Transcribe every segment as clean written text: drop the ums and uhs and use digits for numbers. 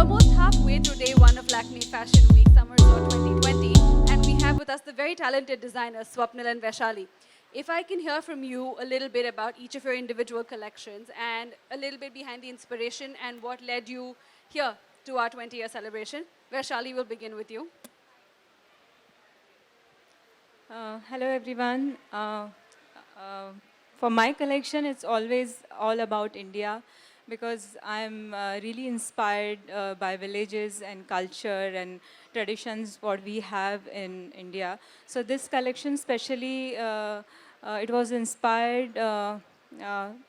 almost halfway through day one of Lakme Fashion Week Summer Resort 2020, and we have with us the very talented designers Swapnil and Vaishali. If I can hear from you a little bit about each of your individual collections and a little bit behind the inspiration and what led you here to our 20-year celebration. Vaishali, will begin with you. Hello everyone. Uh, for my collection, it's always all about India because I'm really inspired by villages and culture and traditions what we have in India. So this collection especially, it was inspired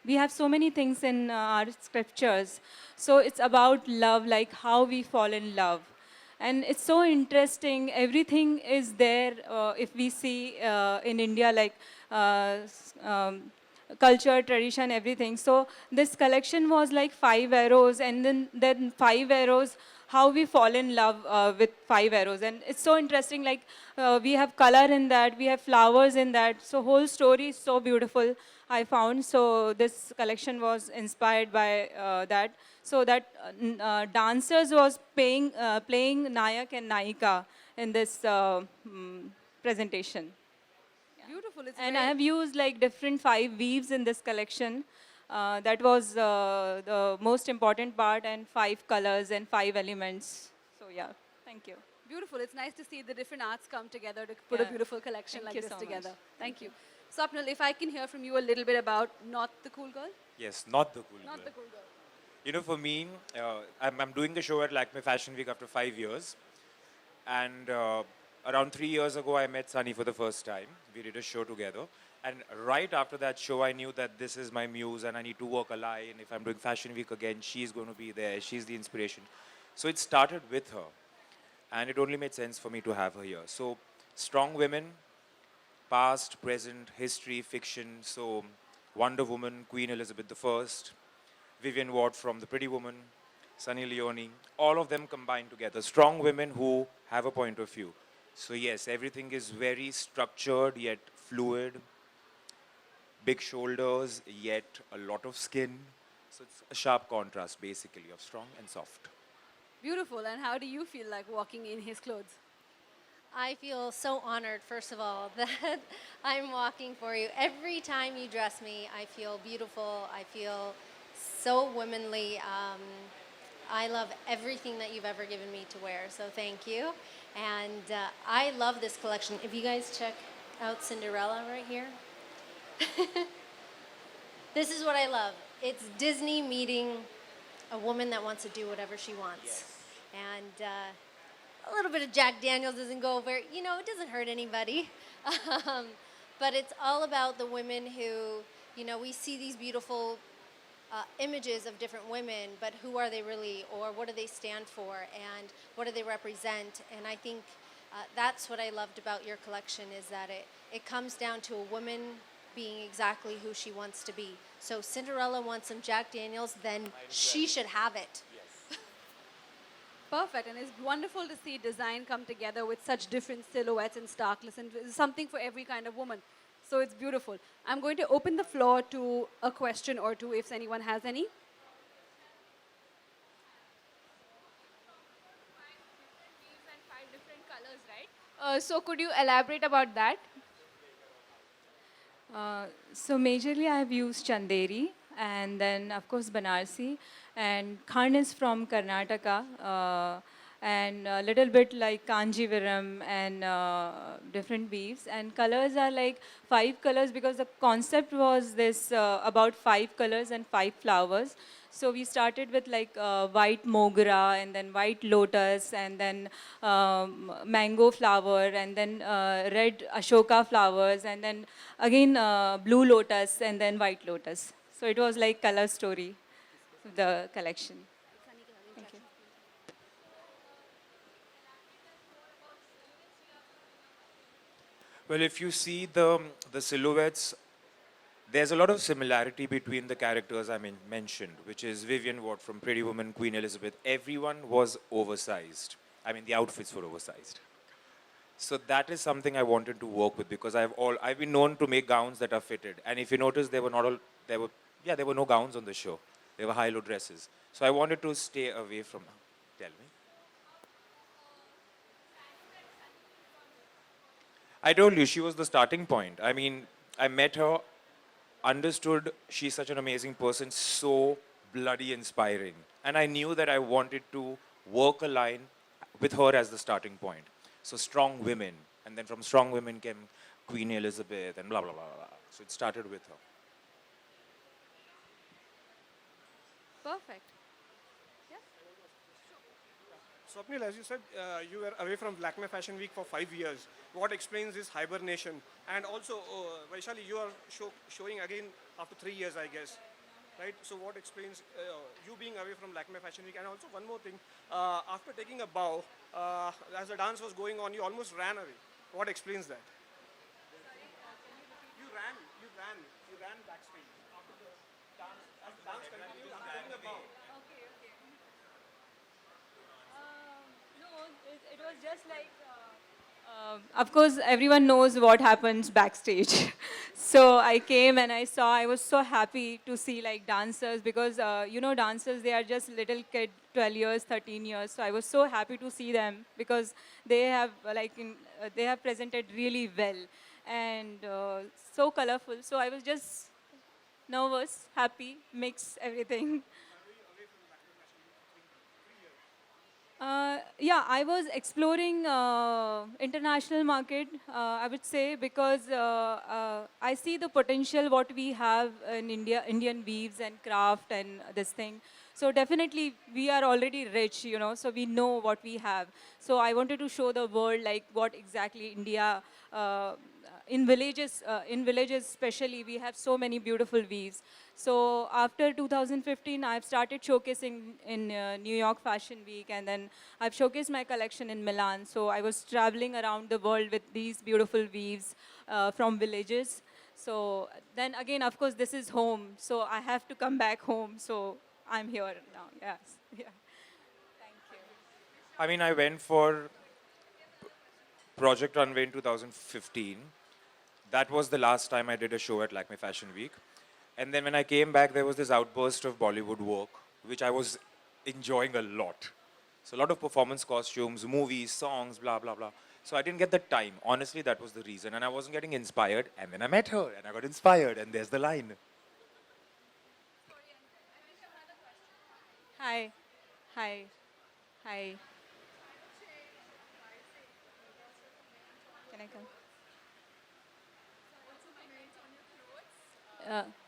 we have so many things in our scriptures. So it's about love, like how we fall in love. And it's so interesting. Everything is there if we see in India, like culture, tradition, everything. So this collection was like 5 arrows, and then 5 arrows, how we fall in love with 5 arrows. And it's so interesting, like we have color in that, we have flowers in that. So whole story is so beautiful, I found. So this collection was inspired by that. So that dancers was playing Nayak and Naika in this presentation. Beautiful. It's And very I have used like different 5 weaves in this collection. That was the most important part, and 5 colors and 5 elements. So yeah, thank you. beautiful. It's nice to see the different arts come together to put a Yeah. beautiful collection Thank like you this so much. together. Thank you. Swapnil, if I can hear from you a little bit about Not the Cool Girl. Yes, not the cool Not girl. the Cool Girl. You know, for me, I'm doing the show at Lakme Fashion Week after 5 years. And around 3 years ago, I met Sunny for the first time. We did a show together. And right after that show, I knew that this is my muse and I need to walk a line. If I'm doing Fashion Week again, she's going to be there. She's the inspiration. So it started with her. And it only made sense for me to have her here. So strong women, past, present, history, fiction. So Wonder Woman, Queen Elizabeth I, Vivienne Ward from The Pretty Woman, Sunny Leone, all of them combined together. Strong women who have a point of view. So yes, everything is very structured yet fluid. Big shoulders yet a lot of skin. So it's a sharp contrast basically of strong and soft. Beautiful. And how do you feel like walking in his clothes? I feel so honored, first of all, that I'm walking for you. Every time you dress me, I feel beautiful. I feel so womanly. I love everything that you've ever given me to wear, so thank you. And I love this collection. If you guys check out Cinderella right here, this is what I love. It's Disney meeting a woman that wants to do whatever she wants. Yes. And a little bit of Jack Daniels doesn't go over, you know, it doesn't hurt anybody. But it's all about the women who, you know, we see these beautiful images of different women, but who are they really, or what do they stand for, and what do they represent? And I think that's what I loved about your collection, is that it comes down to a woman being exactly who she wants to be. So Cinderella wants some Jack Daniels, then she should have it. Perfect. And it's wonderful to see design come together with such different silhouettes and starkness, and it's something for every kind of woman. So it's beautiful. I'm going to open the floor to a question or two if anyone has any. So could you elaborate about that? So majorly I have used Chanderi, and then of course Banarsi, and Khan is from Karnataka, and a little bit like Kanjivaram and different weaves. And colors are like 5 colors because the concept was this about 5 colors and 5 flowers. So we started with like white mogra, and then white lotus, and then mango flower, and then red ashoka flowers, and then again blue lotus, and then white lotus. So it was like color story of the collection. Thank you. Well, if you see the silhouettes, there's a lot of similarity between the characters I mentioned, which is Vivienne Ward from Pretty Woman, Queen Elizabeth. Everyone was oversized. I mean, the outfits were oversized. So that is something I wanted to work with, because I've been known to make gowns that are fitted. And if you notice, there were not all there were no gowns on the show. They were high-low dresses. So I wanted to stay away from Tell me. I told you she was the starting point. I mean, I met her, understood she's such an amazing person, so bloody inspiring. And I knew that I wanted to work a line with her as the starting point. So strong women. And then from strong women came Queen Elizabeth and blah, blah, blah, blah. So it started with her. Perfect. Swapnil, as you said, you were away from Lakme Fashion Week for 5 years. What explains this hibernation? And also, Vaishali, you are showing again after 3 years, I guess. Right? So what explains you being away from Lakme Fashion Week? And also one more thing, after taking a bow, as the dance was going on, you almost ran away. What explains that? You ran backstage after the dance. As the dance continued, after taking a bow. It was just like, of course, everyone knows what happens backstage. So I came and I saw, I was so happy to see like dancers because, dancers, they are just little kid, 12 years, 13 years. So I was so happy to see them because they have they have presented really well and so colorful. So I was just nervous, happy, mix everything. Yeah, I was exploring international market, I would say, because I see the potential what we have in India, Indian weaves and craft and this thing. So definitely we are already rich, so we know what we have. So I wanted to show the world like what exactly India, in villages especially, we have so many beautiful weaves. So after 2015, I've started showcasing in New York Fashion Week, and then I've showcased my collection in Milan. So I was traveling around the world with these beautiful weaves from villages. So then again, of course, this is home. So I have to come back home. So I'm here now. Yes. Yeah. Thank you. I mean, I went for Project Runway in 2015. That was the last time I did a show at Lakme Fashion Week. And then when I came back, there was this outburst of Bollywood work, which I was enjoying a lot. So a lot of performance costumes, movies, songs, blah, blah, blah. So I didn't get the time. Honestly, that was the reason. And I wasn't getting inspired. And then I met her and I got inspired. And there's the line. Hi. Hi. Hi. Can I come?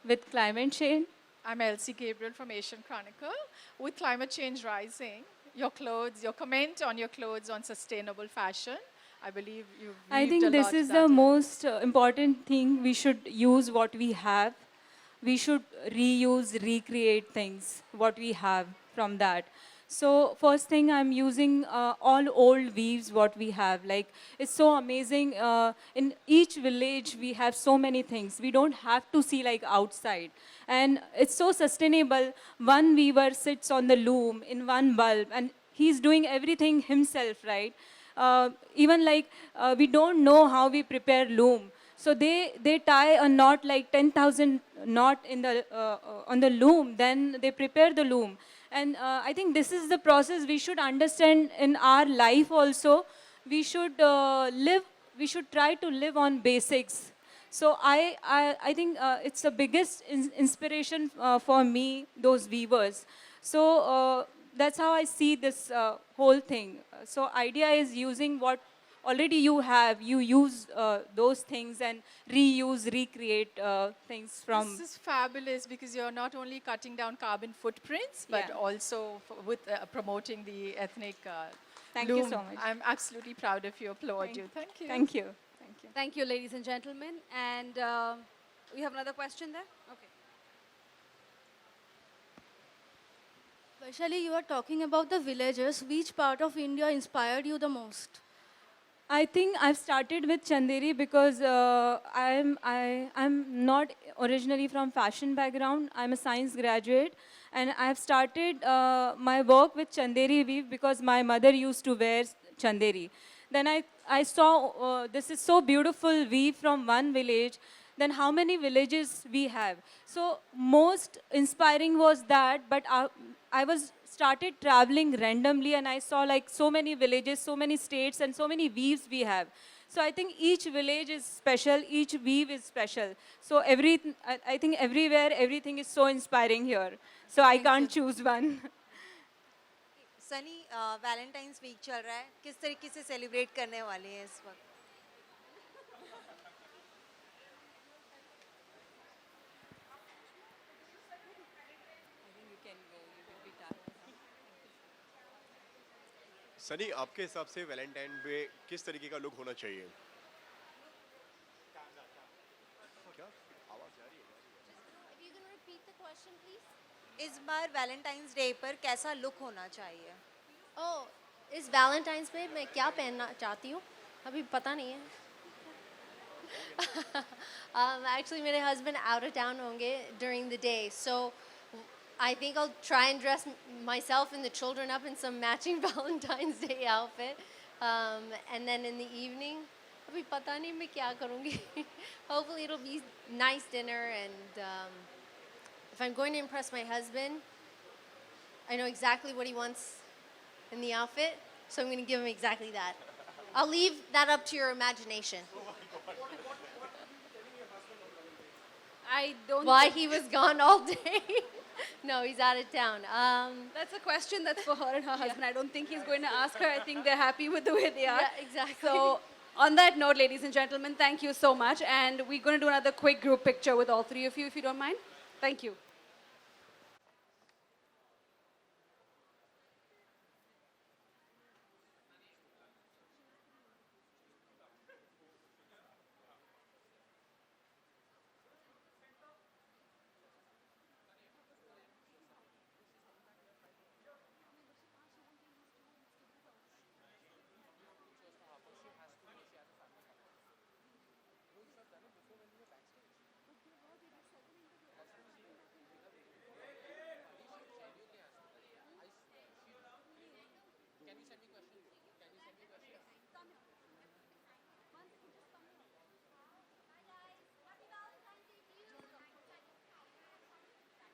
With climate change. I'm Elsie Gabriel from Asian Chronicle. With climate change rising, your clothes, your comment on your clothes on sustainable fashion, I believe you've I weaved think a this lot is that the in. most important thing. We should use what we have. We should reuse, recreate things, what we have from that. So first thing, I'm using all old weaves, what we have. Like, it's so amazing. In each village, we have so many things. We don't have to see like outside. And it's so sustainable. One weaver sits on the loom in one bulb, and he's doing everything himself, right? Even like, we don't know how we prepare loom. So they tie a knot like 10,000 knot in on the loom, then they prepare the loom. And I think this is the process we should understand in our life also. We should we should try to live on basics. So I think it's the biggest inspiration for me, those weavers. So that's how I see this whole thing. So idea is using what already you have, you use those things and reuse, recreate things from. This is fabulous because you're not only cutting down carbon footprints, but Yeah. also with promoting the ethnic Thank loom. you so much. I'm absolutely proud of you. Applaud you. Thank you. Thank you. Thank you. Thank you, ladies and gentlemen. And we have another question there? Okay. Vaishali, you are talking about the villagers. Which part of India inspired you the most? I think I've started with Chanderi because I'm not originally from fashion background. I'm a science graduate, and I've started my work with Chanderi weave because my mother used to wear Chanderi. Then I saw this is so beautiful weave from one village. Then how many villages we have? So most inspiring was that, but I was started traveling randomly and I saw like so many villages, so many states and so many weaves we have. So I think each village is special, each weave is special. So I think everywhere, everything is so inspiring here. So I can't choose one. Sunny Valentine's week चल रहा है, किस तरीके से celebrate करने वाले हैं इस वक्त? सनी, आपके हिसाब से वैलेंटाइन पे किस तरीके का लुक होना चाहिए? क्या आवाज जा रही है? If you can repeat the question, please. इस बार वैलेंटाइंस डे पर कैसा लुक होना चाहिए? Oh, इस वैलेंटाइंस पे मैं क्या पहनना चाहती हूँ अभी पता नहीं है. Actually, मेरे husband out of town होंगे during the day, so I think I'll try and dress myself and the children up in some matching Valentine's Day outfit, and then in the evening, अभी पता नहीं मैं क्या करूँगी. Hopefully, it'll be nice dinner, and if I'm going to impress my husband, I know exactly what he wants in the outfit, so I'm going to give him exactly that. I'll leave that up to your imagination. I don't. Why think- he was gone all day? No, he's out of town. That's a question that's for her and her husband. I don't think he's going to ask her. I think they're happy with the way they are. Yeah, exactly. So, on that note, ladies and gentlemen, thank you so much. And we're going to do another quick group picture with all three of you, if you don't mind. Thank you.